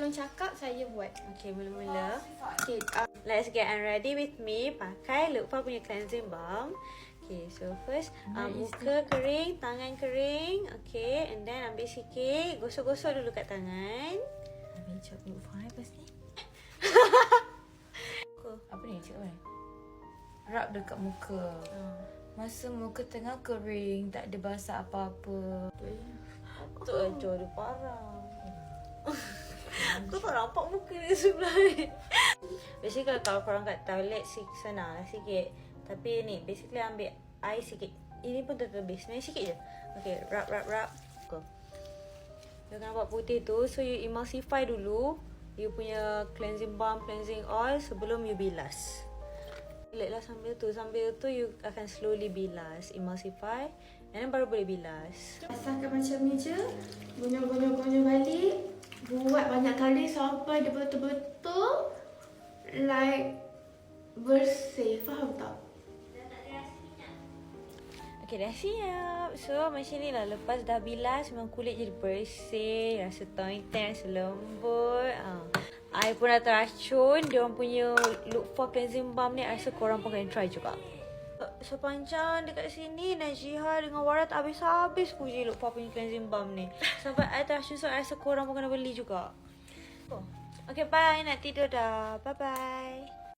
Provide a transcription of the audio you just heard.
diorang cakap, saya buat. Okay, mula-mula. Okay, Let's get ready with me. Pakai Lukfa punya cleansing balm. Okay, so first muka kering, tangan kering. Okay, and then ambil sikit, gosok-gosok dulu kat tangan. Ambil cap Lukfa lepas ni. Apa ni cakap kan? Rub dekat muka. Masa muka tengah kering, tak ada basah apa-apa. Tu aja dia parah. Kau tak nampak muka dia sebelah ni. Basically kalau korang kat toilet senang lah sikit. Tapi ni basically ambil air sikit. Ini pun terlebih. Sebenarnya sikit je. Okay, rub. Okay. Dia nampak putih tu. So you emulsify dulu you punya cleansing balm, cleansing oil sebelum you bilas. Letlah sambil tu you akan slowly bilas, emulsify, and then baru boleh bilas. basahkan macam ni je. Guna balik. Buat banyak kali sampai dia betul-betul like bersih. Faham tak? Okay, dah siap. So macam ni lah. Lepas dah bilas memang kulit jadi bersih, rasa tone-tone, rasa lembut. I pun dah teracun diorang punya Lukfa cleansing balm ni. I rasa korang pun kena try juga. Sepanjang dekat sini Najiha dengan Wara tak habis-habis puji Lukfa punya cleansing balm ni. Sampai I teracun, so I rasa korang pun kena beli juga. Okay, bye. Nak tidur dah. Bye-bye.